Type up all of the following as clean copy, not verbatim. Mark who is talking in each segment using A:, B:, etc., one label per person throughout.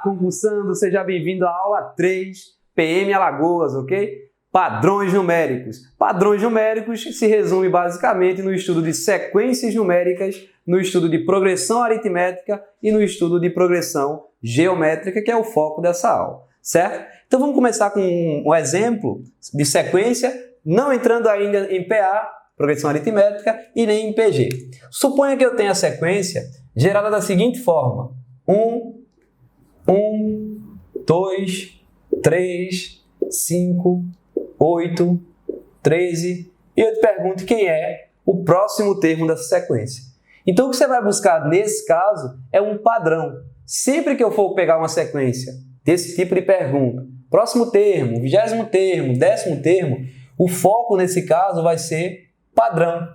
A: concursando, seja bem-vindo à aula 3, PM Alagoas, ok? Padrões numéricos. Padrões numéricos se resume basicamente no estudo de sequências numéricas, no estudo de progressão aritmética e no estudo de progressão geométrica, que é o foco dessa aula, certo? Então vamos começar com um exemplo de sequência, não entrando ainda em PA, progressão aritmética, e nem em PG. Suponha que eu tenha a sequência gerada da seguinte forma: 1, 2, 3, 5, 8, 13, e eu te pergunto quem é o próximo termo dessa sequência. Então o que você vai buscar nesse caso é um padrão. Sempre que eu for pegar uma sequência desse tipo de pergunta, próximo termo, 20º termo, 10º termo, o foco nesse caso vai ser padrão.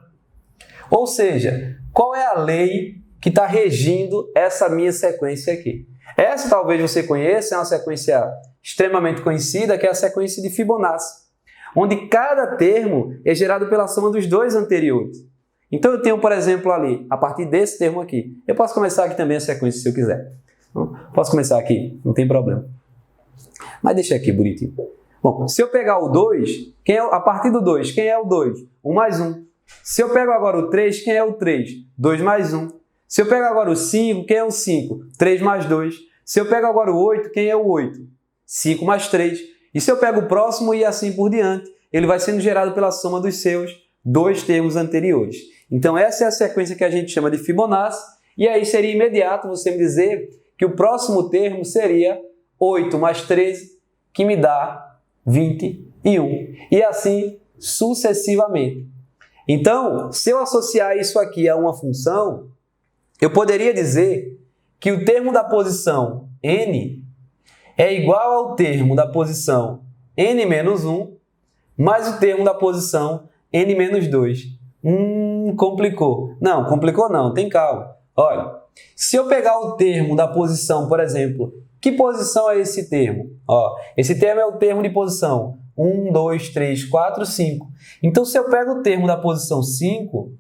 A: Ou seja, qual é a lei que está regindo essa minha sequência aqui? Essa talvez você conheça, é uma sequência extremamente conhecida, que é a sequência de Fibonacci, onde cada termo é gerado pela soma dos dois anteriores. Então eu tenho, por exemplo, ali, a partir desse termo aqui, eu posso começar aqui também a sequência se eu quiser. Posso começar aqui, não tem problema. Mas deixa aqui bonitinho. Bom, se eu pegar o 2, a partir do 2, quem é o 2? 1 mais 1. Se eu pego agora o 3, quem é o 3? 2 mais 1. Se eu pego agora o 5, quem é o 5? 3 mais 2. Se eu pego agora o 8, quem é o 8? 5 mais 3. E se eu pego o próximo e assim por diante, ele vai sendo gerado pela soma dos seus dois termos anteriores. Então essa é a sequência que a gente chama de Fibonacci, e aí seria imediato você me dizer que o próximo termo seria 8 mais 13, que me dá 21. E assim sucessivamente. Então, se eu associar isso aqui a uma função, eu poderia dizer que o termo da posição n é igual ao termo da posição n menos 1 mais o termo da posição n menos 2. Complicou. Não, complicou não, tem calma. Olha, se eu pegar o termo da posição, por exemplo, que posição é esse termo? Ó, esse termo é o termo de posição 1, 2, 3, 4, 5. Então, se eu pego o termo da posição 5, o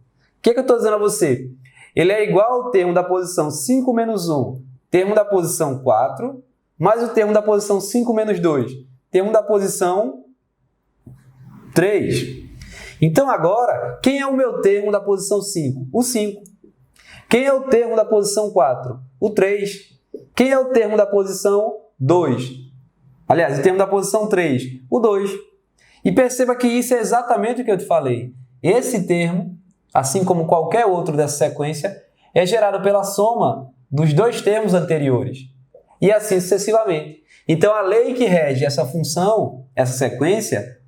A: que eu estou dizendo a você? Ele é igual ao termo da posição 5 menos 1, termo da posição 4, mais o termo da posição 5 menos 2, termo da posição 3. Então, agora, quem é o meu termo da posição 5? O 5. Quem é o termo da posição 4? O 3. Quem é o termo da posição 2? Aliás, o termo da posição 3? O 2. E perceba que isso é exatamente o que eu te falei. Esse termo, assim como qualquer outro dessa sequência, é gerado pela soma dos dois termos anteriores. E assim sucessivamente. Então, a lei que rege essa função, essa sequência,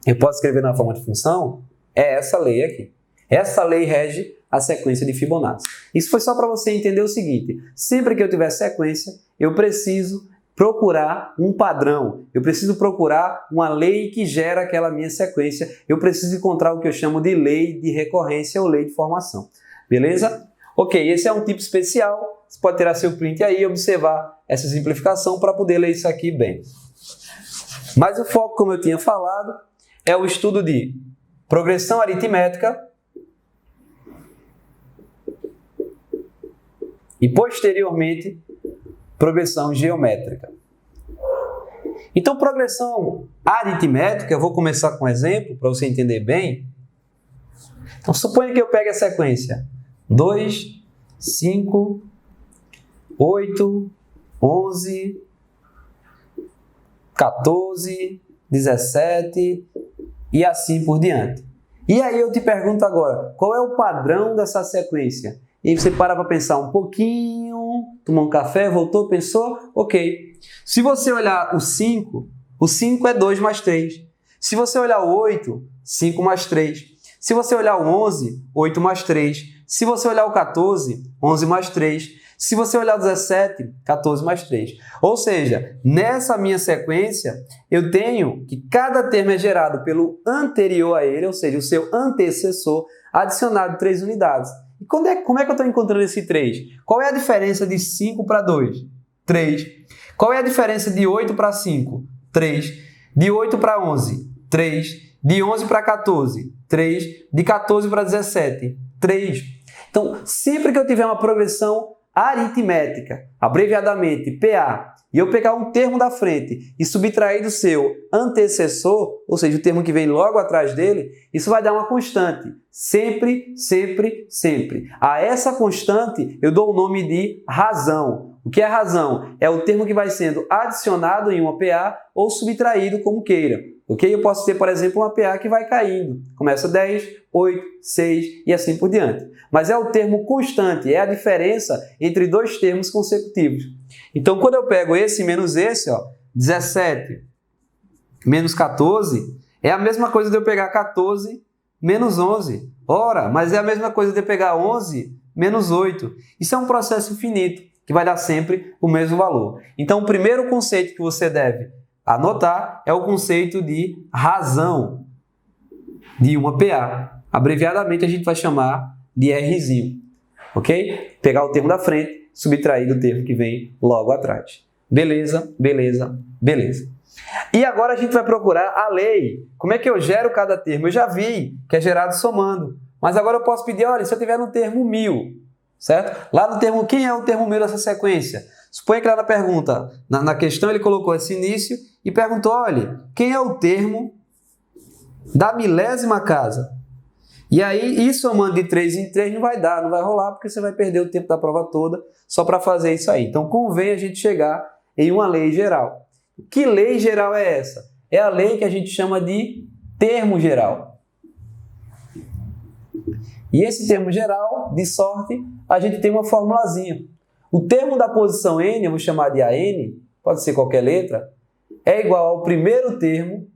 A: eu posso escrever na forma de função, é essa lei aqui. Essa lei rege a sequência de Fibonacci. Isso foi só para você entender o seguinte: sempre que eu tiver sequência, eu preciso procurar um padrão, eu preciso procurar uma lei que gera aquela minha sequência, eu preciso encontrar o que eu chamo de lei de recorrência ou lei de formação. Beleza? Ok, esse é um tipo especial, você pode tirar seu print aí e observar essa simplificação para poder ler isso aqui bem. Mas o foco, como eu tinha falado, é o estudo de progressão aritmética e, posteriormente, progressão geométrica. Então, progressão aritmética, eu vou começar com um exemplo para você entender bem. Então, suponha que eu pegue a sequência 2, 5, 8, 11, 14, 17 e assim por diante. E aí eu te pergunto agora, qual é o padrão dessa sequência? E aí você para pensar um pouquinho, tomar um café, voltou, pensou? Ok. Se você olhar o 5 é 2 mais 3. Se você olhar o 8, 5 mais 3. Se você olhar o 11, 8 mais 3. Se você olhar o 14, 11 mais 3. Se você olhar o 17, 14 mais 3. Ou seja, nessa minha sequência, eu tenho que cada termo é gerado pelo anterior a ele, ou seja, o seu antecessor, adicionado 3 unidades. E como é que eu estou encontrando esse 3? Qual é a diferença de 5 para 2? 3. Qual é a diferença de 8 para 5? 3. De 8 para 11? 3. De 11 para 14? 3. De 14 para 17? 3. Então, sempre que eu tiver uma progressão aritmética, abreviadamente PA, e eu pegar um termo da frente e subtrair do seu antecessor, ou seja, o termo que vem logo atrás dele, isso vai dar uma constante. Sempre, sempre, sempre. A essa constante eu dou o nome de razão. O que é razão? É o termo que vai sendo adicionado em uma PA ou subtraído como queira. Ok? Eu posso ter, por exemplo, uma PA que vai caindo. Começa 10, 8, 6 e assim por diante. Mas é o termo constante, é a diferença entre dois termos consecutivos. Então, quando eu pego esse menos esse, 17 menos 14, é a mesma coisa de eu pegar 14 menos 11. Ora, mas é a mesma coisa de eu pegar 11 menos 8. Isso é um processo infinito, que vai dar sempre o mesmo valor. Então, o primeiro conceito que você deve anotar é o conceito de razão de uma PA. Abreviadamente, a gente vai chamar de Rzinho. Ok? Pegar o termo da frente, subtrair do termo que vem logo atrás. Beleza, beleza, beleza. E agora a gente vai procurar a lei. Como é que eu gero cada termo? Eu já vi que é gerado somando. Mas agora eu posso pedir, olha, se eu tiver no termo 1000, certo? Lá no termo, quem é o termo 1000 dessa sequência? Suponha que lá na pergunta, na questão ele colocou esse início e perguntou, olha, quem é o termo da milésima casa? E aí, isso somando de 3 em 3 não vai dar, não vai rolar, porque você vai perder o tempo da prova toda só para fazer isso aí. Então, convém a gente chegar em uma lei geral. Que lei geral é essa? É a lei que a gente chama de termo geral. E esse termo geral, de sorte, a gente tem uma formulazinha. O termo da posição n, eu vou chamar de AN, pode ser qualquer letra, é igual ao primeiro termo,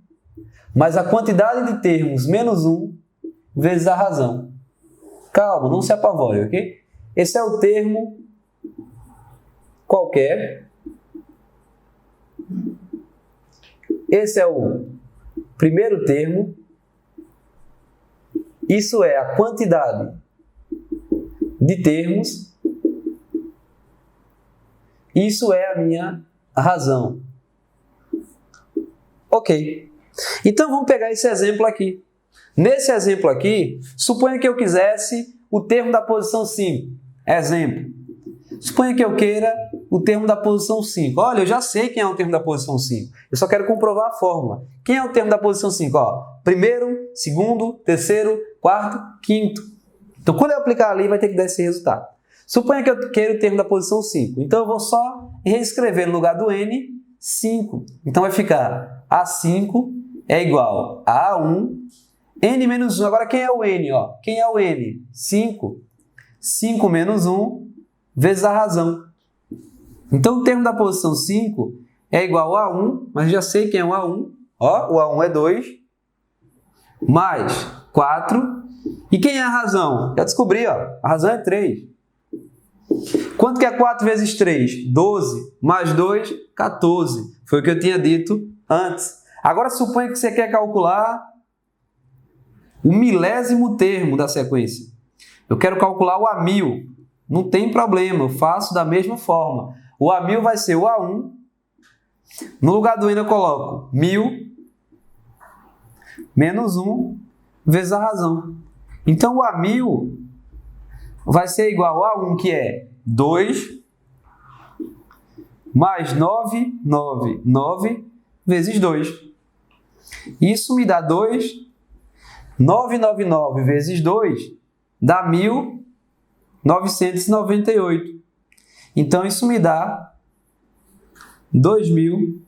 A: mais a quantidade de termos menos 1, vezes a razão. Calma, não se apavore, ok? Esse é o termo qualquer. Esse é o primeiro termo. Isso é a quantidade de termos. Isso é a minha razão. Ok. Então vamos pegar esse exemplo aqui. Nesse exemplo aqui, suponha que eu quisesse o termo da posição 5. Exemplo. Suponha que eu queira o termo da posição 5. Olha, eu já sei quem é o termo da posição 5. Eu só quero comprovar a fórmula. Quem é o termo da posição 5? Primeiro, segundo, terceiro, quarto, quinto. Então, quando eu aplicar ali, vai ter que dar esse resultado. Suponha que eu queira o termo da posição 5. Então, eu vou só reescrever no lugar do n, 5. Então, vai ficar A5 é igual a A1 n menos 1, agora quem é o n? Quem é o n? 5. 5 menos 1 vezes a razão. Então, o termo da posição 5 é igual a 1, mas já sei quem é o A1. O A1 é 2, mais 4. E quem é a razão? Já descobri, a razão é 3. Quanto que é 4 vezes 3? 12. Mais 2, 14. Foi o que eu tinha dito antes. Agora, suponha que você quer calcular o milésimo termo da sequência. Eu quero calcular o A1000. Não tem problema, eu faço da mesma forma. O A1000 vai ser o A1. No lugar do n eu coloco 1000 menos 1 vezes a razão. Então, o A1000 vai ser igual a 1, que é 2, mais 9 vezes 2. Isso me dá 2. 999 vezes 2 dá 1.998. Então, isso me dá 2.000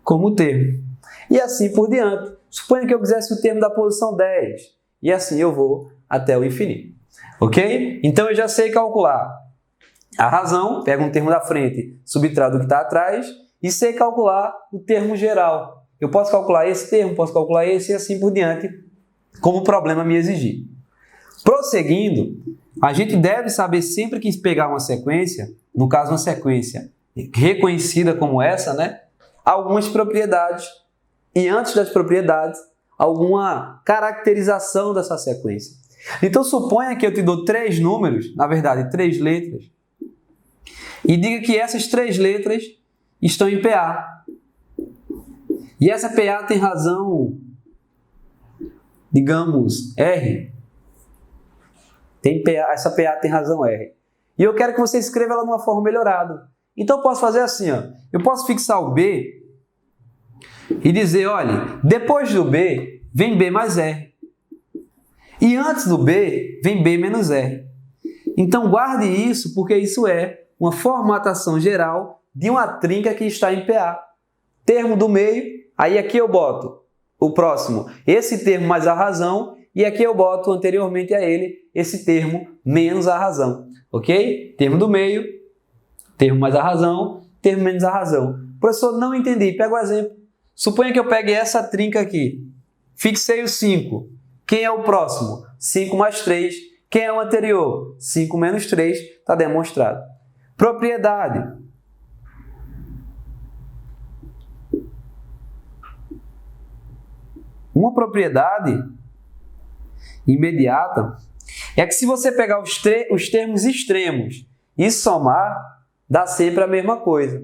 A: como termo. E assim por diante. Suponha que eu quisesse o termo da posição 10. E assim eu vou até o infinito. Ok? Então, eu já sei calcular a razão, pego um termo da frente, subtraio do que está atrás, e sei calcular o termo geral. Eu posso calcular esse termo, posso calcular esse e assim por diante, como o problema me exigir. Prosseguindo, a gente deve saber sempre que pegar uma sequência, no caso uma sequência reconhecida como essa, algumas propriedades. E antes das propriedades, alguma caracterização dessa sequência. Então, suponha que eu te dou 3 números, na verdade, 3 letras, e diga que essas 3 letras estão em PA. E essa PA tem razão, digamos, R. Essa PA tem razão R. e eu quero que você escreva ela de uma forma melhorada. Então eu posso fazer assim, ó. Eu posso fixar o B e dizer, olha, depois do B vem B mais R. E antes do B vem B menos R. Então guarde isso, porque isso é uma formatação geral de uma trinca que está em PA. Termo do meio, aí aqui eu boto o próximo, esse termo mais a razão, e aqui eu boto anteriormente a ele esse termo menos a razão. Ok? Termo do meio, termo mais a razão, termo menos a razão. Professor, não entendi. Pega o exemplo. Suponha que eu pegue essa trinca aqui. Fixei o 5. Quem é o próximo? 5 mais 3. Quem é o anterior? 5 menos 3. Está demonstrado. Propriedade. Uma propriedade imediata é que se você pegar os termos extremos e somar, dá sempre a mesma coisa.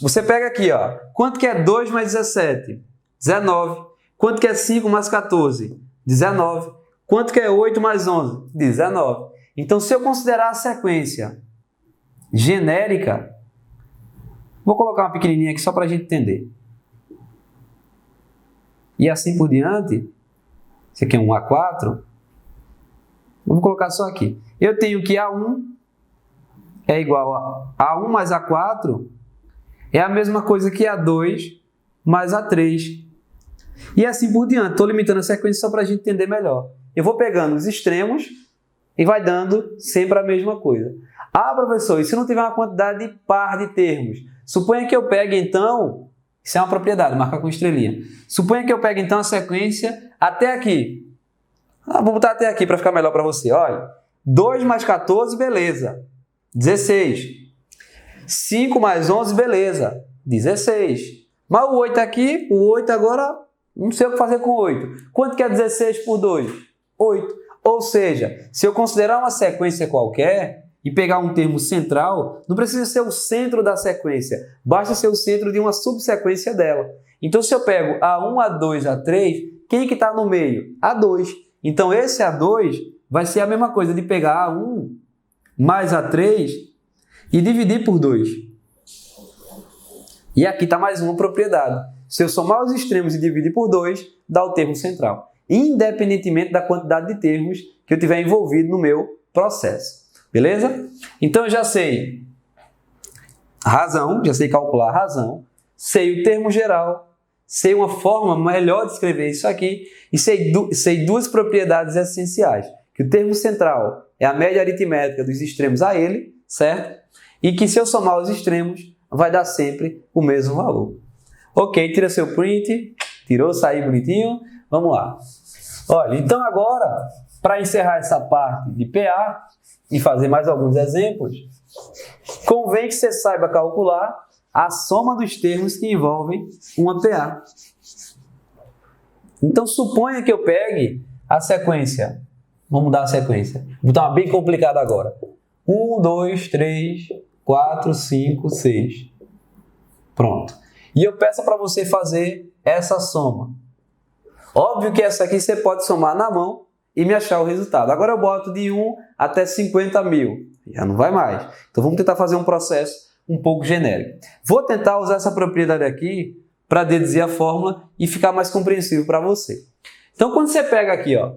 A: Você pega aqui, ó, quanto que é 2 mais 17? 19. Quanto que é 5 mais 14? 19. Quanto que é 8 mais 11? 19. Então, se eu considerar a sequência genérica, vou colocar uma pequenininha aqui só para a gente entender. E assim por diante, isso aqui é um A4, vou colocar só aqui. Eu tenho que A1 é igual a A1 mais A4 é a mesma coisa que A2 mais A3. E assim por diante. Estou limitando a sequência só para a gente entender melhor. Eu vou pegando os extremos e vai dando sempre a mesma coisa. Ah, professor, e se não tiver uma quantidade par de termos? Suponha que eu pegue, então, isso é uma propriedade, marca com estrelinha. Suponha que eu pegue, então, a sequência até aqui. Vou botar até aqui para ficar melhor para você. Olha, 2 mais 14, beleza. 16. 5 mais 11, beleza. 16. Mas o 8 aqui, o 8 agora, não sei o que fazer com o 8. Quanto que é 16 por 2? 8. Ou seja, se eu considerar uma sequência qualquer e pegar um termo central, não precisa ser o centro da sequência, basta ser o centro de uma subsequência dela. Então, se eu pego A1, A2, A3, quem que está no meio? A2. Então, esse A2 vai ser a mesma coisa de pegar A1 mais A3 e dividir por 2. E aqui está mais uma propriedade. Se eu somar os extremos e dividir por 2, dá o termo central, independentemente da quantidade de termos que eu tiver envolvido no meu processo. Beleza? Então, eu já sei razão, já sei calcular a razão, sei o termo geral, sei uma forma melhor de escrever isso aqui e sei duas propriedades essenciais, que o termo central é a média aritmética dos extremos a ele, certo? E que se eu somar os extremos, vai dar sempre o mesmo valor. Ok, tira seu print, tirou, saiu bonitinho, vamos lá. Olha, então agora, para encerrar essa parte de PA e fazer mais alguns exemplos, convém que você saiba calcular a soma dos termos que envolvem uma PA. Então, suponha que eu pegue a sequência. Vamos mudar a sequência. Vou botar uma bem complicada agora. 1, 2, 3, 4, 5, 6. Pronto. E eu peço para você fazer essa soma. Óbvio que essa aqui você pode somar na mão e me achar o resultado. Agora eu boto de 1 até 50 mil. Já não vai mais. Então vamos tentar fazer um processo um pouco genérico. Vou tentar usar essa propriedade aqui para deduzir a fórmula e ficar mais compreensível para você. Então quando você pega aqui, ó,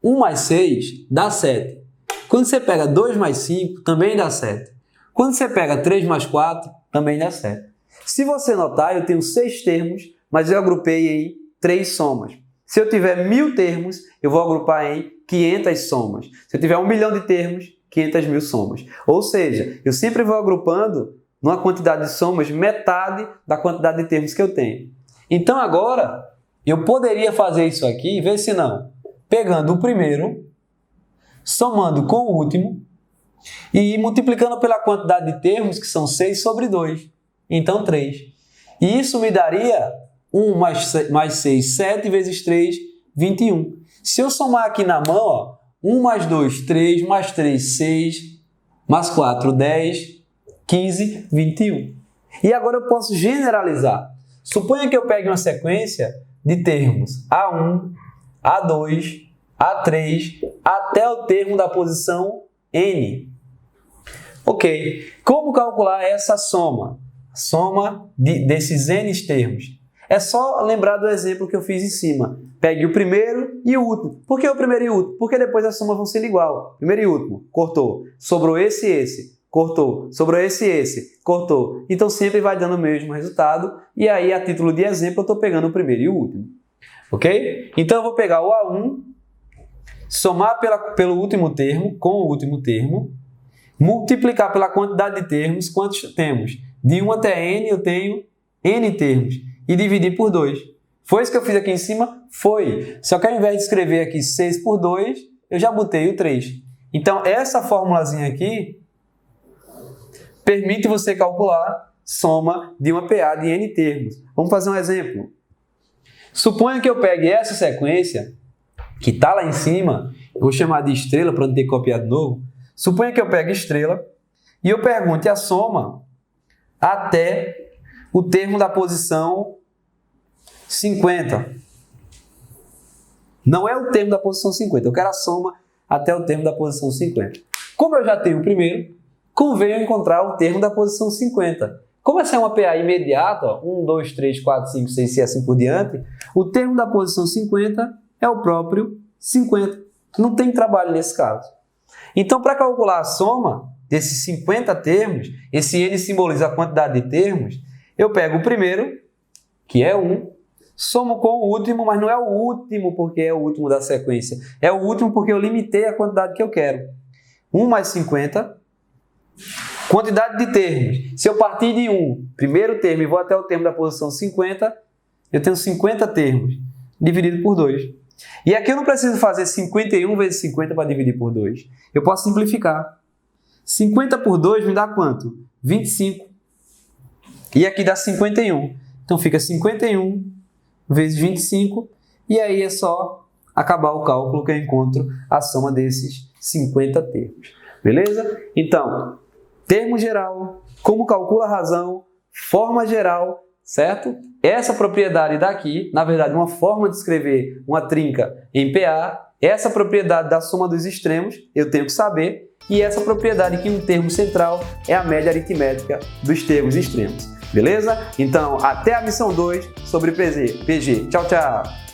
A: 1 mais 6 dá 7. Quando você pega 2 mais 5 também dá 7. Quando você pega 3 mais 4 também dá 7. Se você notar, eu tenho 6 termos, mas eu agrupei em 3 somas. Se eu tiver 1000 termos, eu vou agrupar em 500 somas. Se eu tiver 1 milhão de termos, 500 mil somas. Ou seja, eu sempre vou agrupando numa quantidade de somas metade da quantidade de termos que eu tenho. Então agora, eu poderia fazer isso aqui, vê se não, pegando o primeiro, somando com o último e multiplicando pela quantidade de termos, que são 6 sobre 2. Então 3. E isso me daria 1 mais 6, 7 vezes 3, 21. Se eu somar aqui na mão, ó, 1 mais 2, 3, mais 3, 6, mais 4, 10, 15, 21. E agora eu posso generalizar. Suponha que eu pegue uma sequência de termos A1, A2, A3, até o termo da posição N. Ok. Como calcular essa soma? Soma desses N termos. É só lembrar do exemplo que eu fiz em cima. Pegue o primeiro e o último. Por que o primeiro e o último? Porque depois as somas vão ser igual. Primeiro e último, cortou. Sobrou esse e esse, cortou. Sobrou esse e esse, cortou. Então sempre vai dando o mesmo resultado. E aí, a título de exemplo, eu estou pegando o primeiro e o último. Ok? Então eu vou pegar o A1, somar pelo último termo, com o último termo, multiplicar pela quantidade de termos. Quantos temos? De 1 até N eu tenho N termos. E dividir por 2. Foi isso que eu fiz aqui em cima? Foi. Só que ao invés de escrever aqui 6 por 2, eu já botei o 3. Então, essa formulazinha aqui permite você calcular soma de uma PA de N termos. Vamos fazer um exemplo. Suponha que eu pegue essa sequência, que está lá em cima, eu vou chamar de estrela para não ter copiado de novo. Suponha que eu pegue estrela e eu pergunte a soma até o termo da posição 50. Não é o termo da posição 50, eu quero a soma até o termo da posição 50. Como eu já tenho o primeiro, convém eu encontrar o termo da posição 50. Como essa é uma PA imediata, ó, 1, 2, 3, 4, 5, 6 e assim por diante, o termo da posição 50 é o próprio 50. Não tem trabalho nesse caso. Então, para calcular a soma desses 50 termos, esse N simboliza a quantidade de termos, eu pego o primeiro, que é 1, somo com o último, mas não é o último porque é o último da sequência. É o último porque eu limitei a quantidade que eu quero. 1 mais 50, quantidade de termos. Se eu partir de 1, primeiro termo, e vou até o termo da posição 50, eu tenho 50 termos, dividido por 2. E aqui eu não preciso fazer 51 vezes 50 para dividir por 2. Eu posso simplificar. 50 por 2 me dá quanto? 25. E aqui dá 51. Então fica 51 vezes 25. E aí é só acabar o cálculo que eu encontro a soma desses 50 termos. Beleza? Então, termo geral, como calcula a razão, forma geral, certo? Essa propriedade daqui, na verdade, uma forma de escrever uma trinca em PA, essa propriedade da soma dos extremos, eu tenho que saber, e essa propriedade aqui no termo central é a média aritmética dos termos extremos. Beleza? Então, até a missão 2 sobre PG. Tchau, tchau!